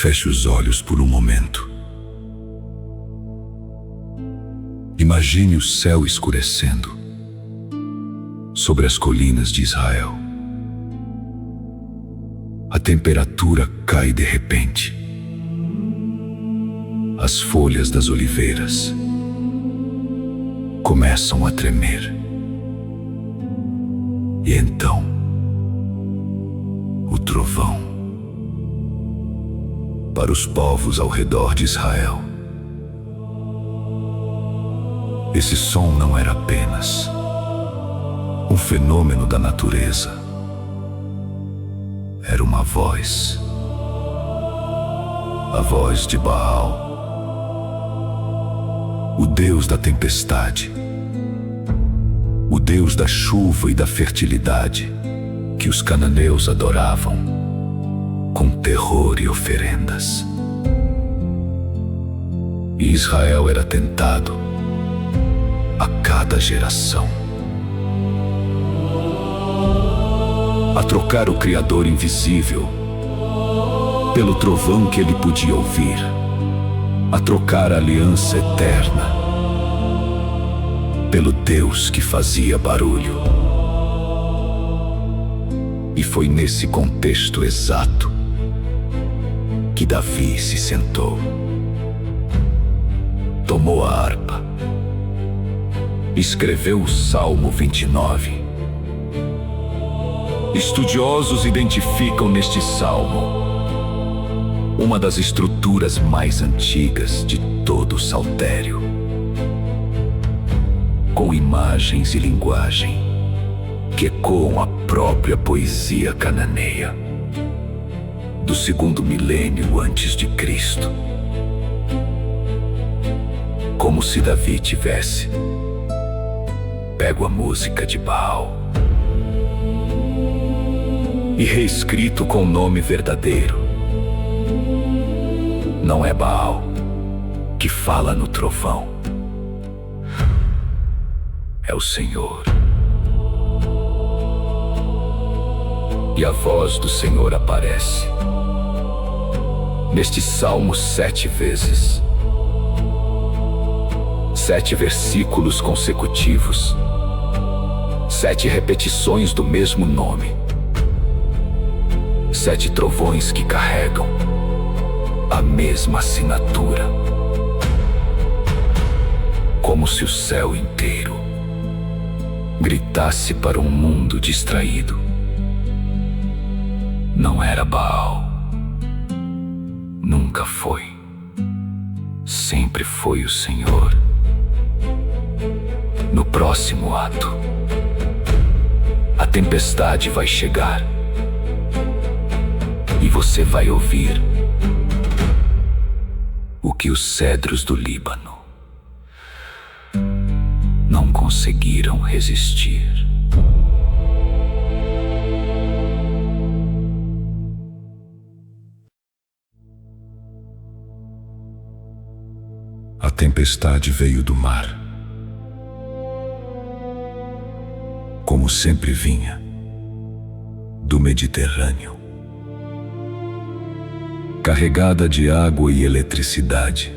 Feche os olhos por um momento. Imagine o céu escurecendo sobre as colinas de Israel. A temperatura cai de repente. As folhas das oliveiras começam a tremer. E então, o trovão. Para os povos ao redor de Israel, esse som não era apenas um fenômeno da natureza. Era uma voz. A voz de Baal, o deus da tempestade, o deus da chuva e da fertilidade, que os cananeus adoravam com terror e oferendas. E Israel era tentado a cada geração a trocar o Criador invisível pelo trovão que ele podia ouvir, a trocar a aliança eterna pelo Deus que fazia barulho. E foi nesse contexto exato que Davi se sentou, tomou a harpa, escreveu o Salmo 29. Estudiosos identificam neste salmo uma das estruturas mais antigas de todo o saltério, com imagens e linguagem que ecoam a própria poesia cananeia do segundo milênio antes de Cristo. Como se Davi tivesse pego a música de Baal e reescrito com o nome verdadeiro. Não é Baal que fala no trovão, é o Senhor. E a voz do Senhor aparece neste salmo 7 vezes, 7 versículos consecutivos, 7 repetições do mesmo nome, 7 trovões que carregam a mesma assinatura, como se o céu inteiro gritasse para um mundo distraído. Não era Baal, nunca foi, sempre foi o Senhor. No próximo ato, a tempestade vai chegar e você vai ouvir o que os cedros do Líbano não conseguiram resistir. A tempestade veio do mar, como sempre vinha do Mediterrâneo, carregada de água e eletricidade,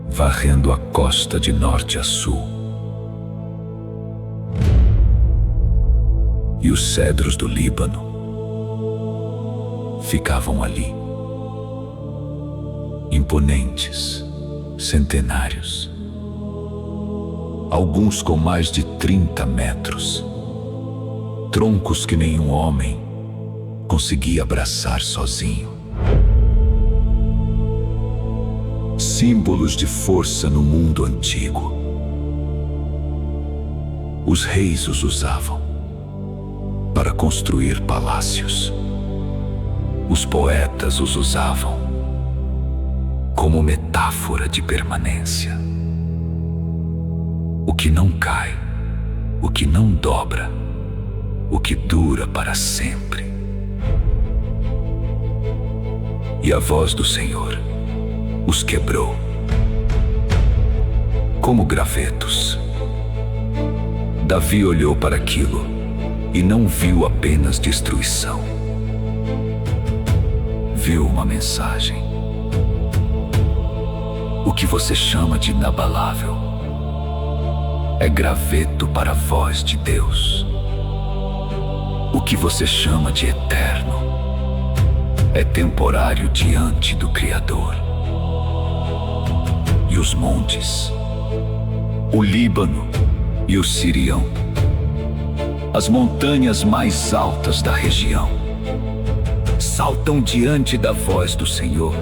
varrendo a costa de norte a sul. E os cedros do Líbano ficavam ali, imponentes, centenários, alguns com mais de 30 metros, troncos que nenhum homem conseguia abraçar sozinho. Símbolos de força no mundo antigo. Os reis os usavam para construir palácios. Os poetas os usavam como metáfora de permanência. O que não cai, o que não dobra, o que dura para sempre. E a voz do Senhor os quebrou como gravetos. Davi olhou para aquilo e não viu apenas destruição. ouviu uma mensagem. O que você chama de inabalável é graveto para a voz de Deus. O que você chama de eterno é temporário diante do Criador. E os montes, o Líbano e o Sirião, as montanhas mais altas da região, saltam diante da voz do Senhor,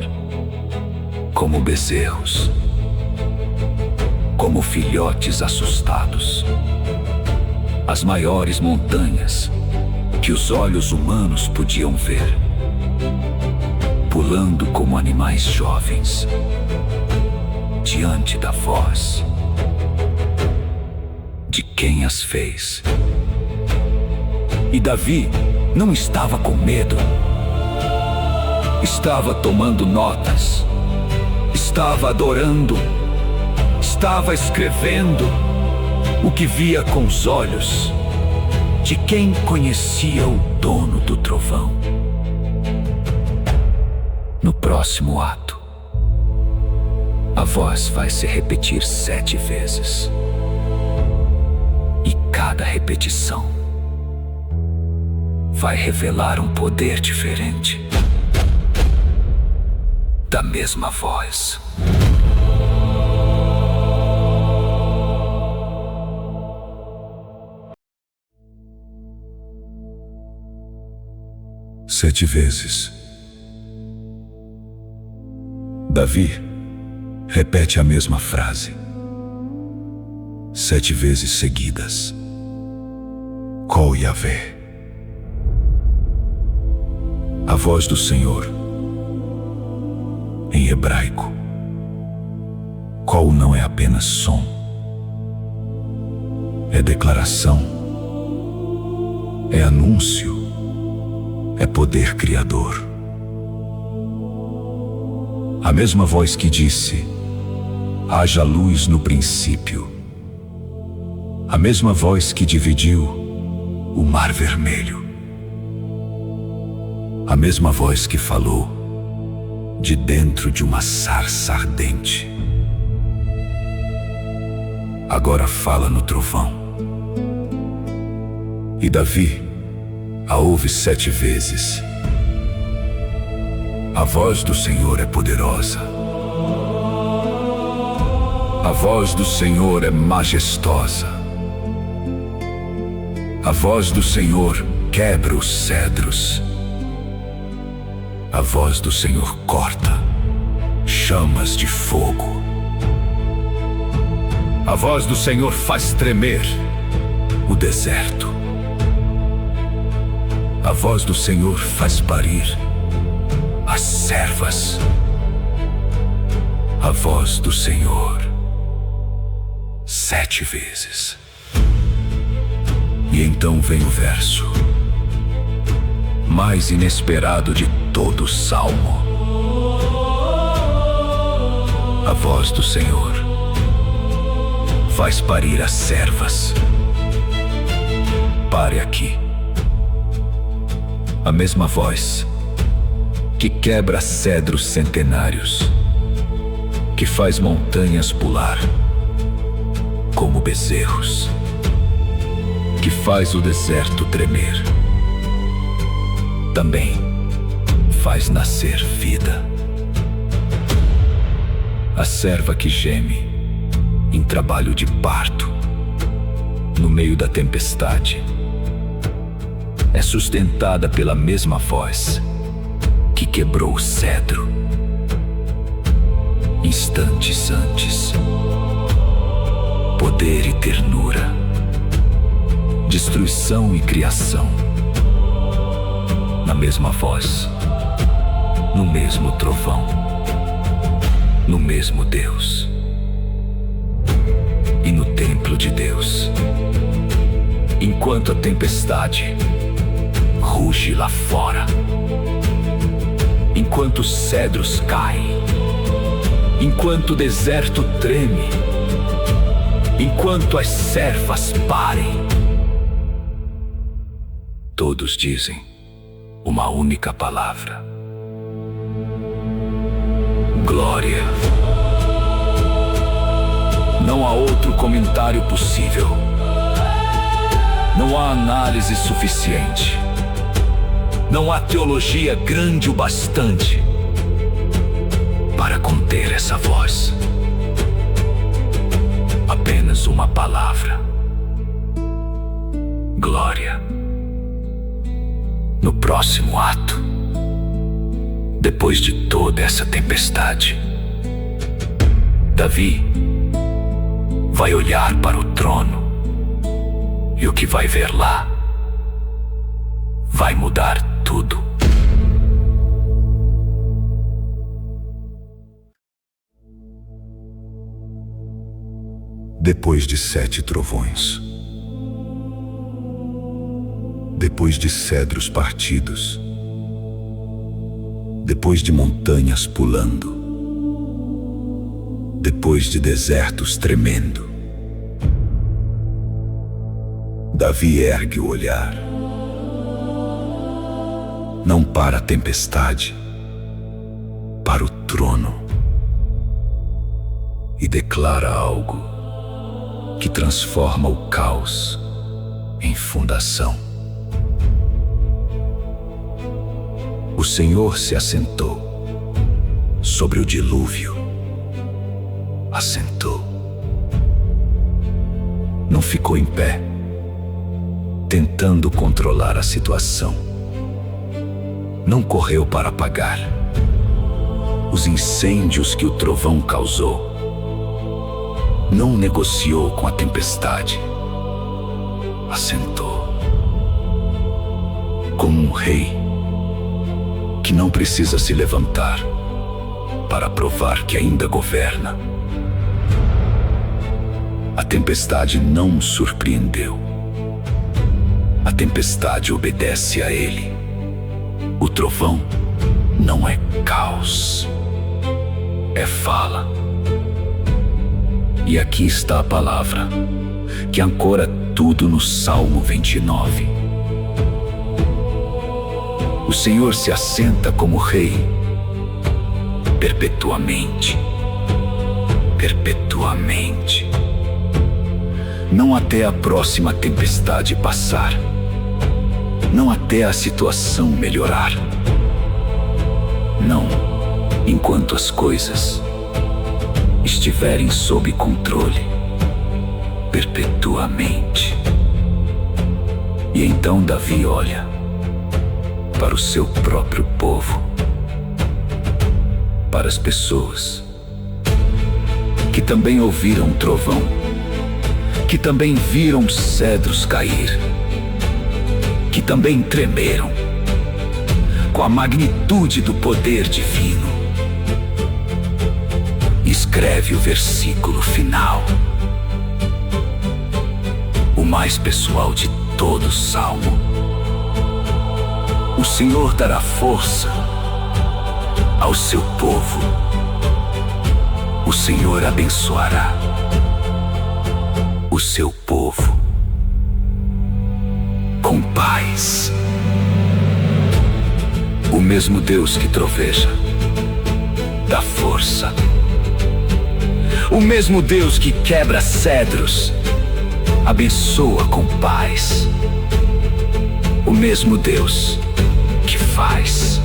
como bezerros, como filhotes assustados. As maiores montanhas que os olhos humanos podiam ver, pulando como animais jovens, diante da voz de quem as fez. E Davi não estava com medo, estava tomando notas, estava adorando, estava escrevendo o que via com os olhos de quem conhecia o dono do trovão. No próximo ato, a voz vai se repetir 7 vezes. E cada repetição vai revelar um poder diferente da mesma voz. Sete vezes. Davi repete a mesma frase 7 vezes seguidas. Kol Yavé. A voz do Senhor, em hebraico. Kol não é apenas som, é declaração, é anúncio, é poder criador. A mesma voz que disse: haja luz no princípio. A mesma voz que dividiu o Mar Vermelho. A mesma voz que falou de dentro de uma sarça ardente. Agora fala no trovão. E Davi a ouve 7 vezes. A voz do Senhor é poderosa. A voz do Senhor é majestosa. A voz do Senhor quebra os cedros. A voz do Senhor corta chamas de fogo. A voz do Senhor faz tremer o deserto. A voz do Senhor faz parir as servas. A voz do Senhor 7 vezes. E então vem o verso mais inesperado de todo o salmo. A voz do Senhor faz parir as servas. Pare aqui. A mesma voz que quebra cedros centenários, que faz montanhas pular como bezerros, que faz o deserto tremer, também faz nascer vida. A serva que geme em trabalho de parto, no meio da tempestade, é sustentada pela mesma voz que quebrou o cedro instantes antes. Poder e ternura, destruição e criação, na mesma voz, no mesmo trovão, no mesmo Deus. E no templo de Deus, enquanto a tempestade ruge lá fora, enquanto os cedros caem, enquanto o deserto treme, enquanto as servas parem, todos dizem uma única palavra: Glória. Não há outro comentário possível. Não há análise suficiente. Não há teologia grande o bastante para conter essa voz. Apenas uma palavra. Glória. No próximo ato, depois de toda essa tempestade, Davi vai olhar para o trono e o que vai ver lá vai mudar tudo. Depois de 7 trovões, depois de cedros partidos, depois de montanhas pulando, depois de desertos tremendo, Davi ergue o olhar, não para a tempestade, para o trono, e declara algo que transforma o caos em fundação. O Senhor se assentou sobre o dilúvio. Assentou. Não ficou em pé, tentando controlar a situação. Não correu para apagar os incêndios que o trovão causou. Não negociou com a tempestade. Assentou como um rei que não precisa se levantar para provar que ainda governa. A tempestade não o surpreendeu. A tempestade obedece a ele. O trovão não é caos, é fala. E aqui está a palavra que ancora tudo no Salmo 29. O Senhor se assenta como rei perpetuamente, perpetuamente. Não até a próxima tempestade passar, não até a situação melhorar. Não, enquanto as coisas estiverem sob controle, perpetuamente. E então Davi olha para o seu próprio povo, para as pessoas que também ouviram o trovão, que também viram cedros cair, que também tremeram com a magnitude do poder divino. Escreve o versículo final, o mais pessoal de todo o salmo. O Senhor dará força ao seu povo. O Senhor abençoará o seu povo com paz. O mesmo Deus que troveja dá força. O mesmo Deus que quebra cedros abençoa com paz. O mesmo Deus que faz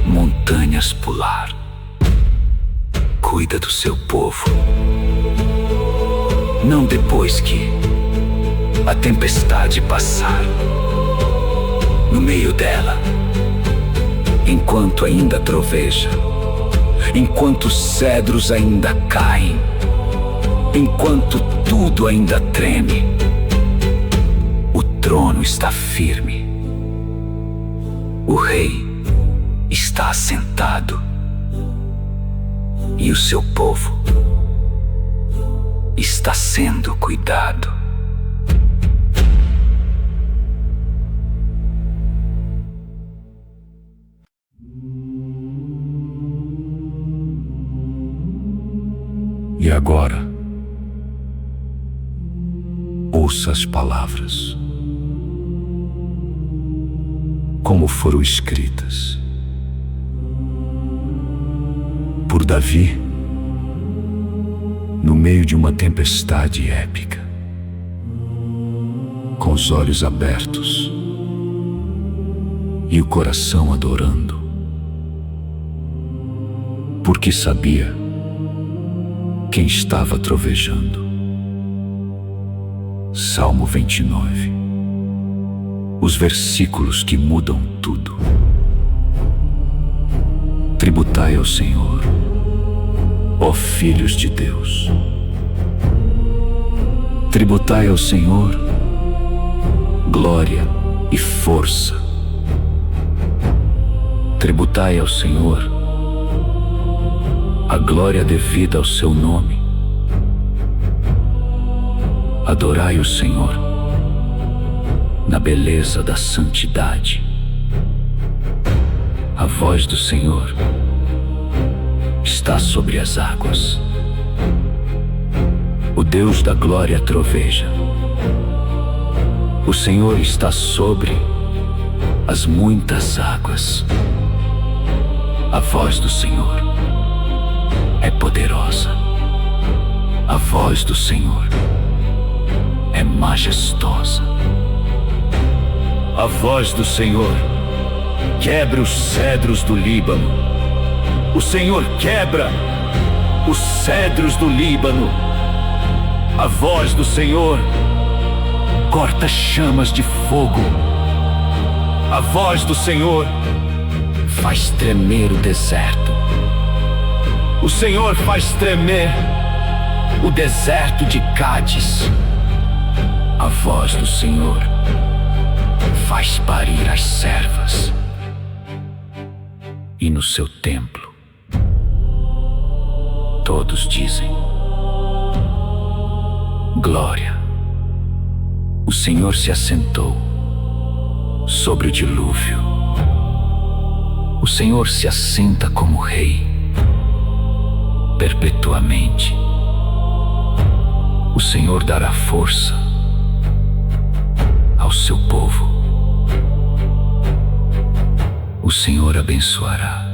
montanhas pular cuida do seu povo. Não depois que a tempestade passar, no meio dela, enquanto ainda troveja, enquanto os cedros ainda caem, enquanto tudo ainda treme, o trono está firme. O rei está assentado e o seu povo está sendo cuidado. E agora, ouça as palavras como foram escritas. por Davi, no meio de uma tempestade épica, com os olhos abertos e o coração adorando, porque sabia quem estava trovejando. Salmo 29. Os versículos que mudam tudo. Tributai ao Senhor, ó filhos de Deus. Tributai ao Senhor glória e força. Tributai ao Senhor a glória devida ao seu nome. Adorai o Senhor na beleza da santidade. A voz do Senhor está sobre as águas. O Deus da glória troveja. O Senhor está sobre as muitas águas. A voz do Senhor é poderosa. A voz do Senhor é majestosa. A voz do Senhor quebra os cedros do Líbano. O Senhor quebra os cedros do Líbano. A voz do Senhor corta chamas de fogo. A voz do Senhor faz tremer o deserto. O Senhor faz tremer o deserto de Cádiz. A voz do Senhor faz parir as servas. E no seu templo todos dizem: glória. O Senhor se assentou sobre o dilúvio. O Senhor se assenta como rei perpetuamente. O Senhor dará força ao seu povo. O Senhor abençoará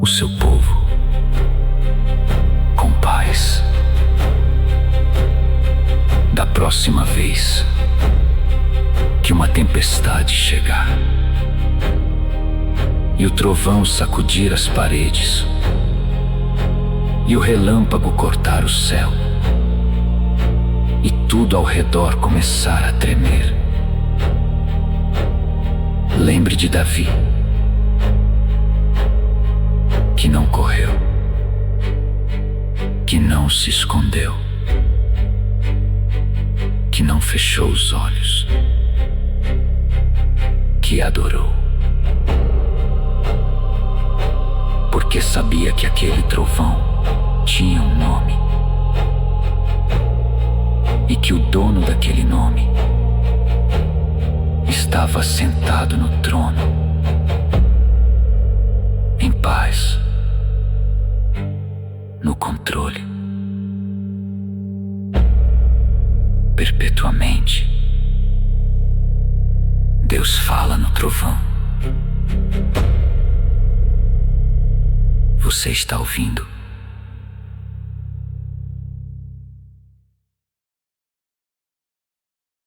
o seu povo com paz. Da próxima vez que uma tempestade chegar e o trovão sacudir as paredes e o relâmpago cortar o céu e tudo ao redor começar a tremer, lembre de Davi, que não correu, que não se escondeu, que não fechou os olhos, que adorou, porque sabia que aquele trovão tinha um nome e que o dono daquele nome estava sentado no trono, em paz, no controle, perpetuamente. Deus fala no trovão. Você está ouvindo?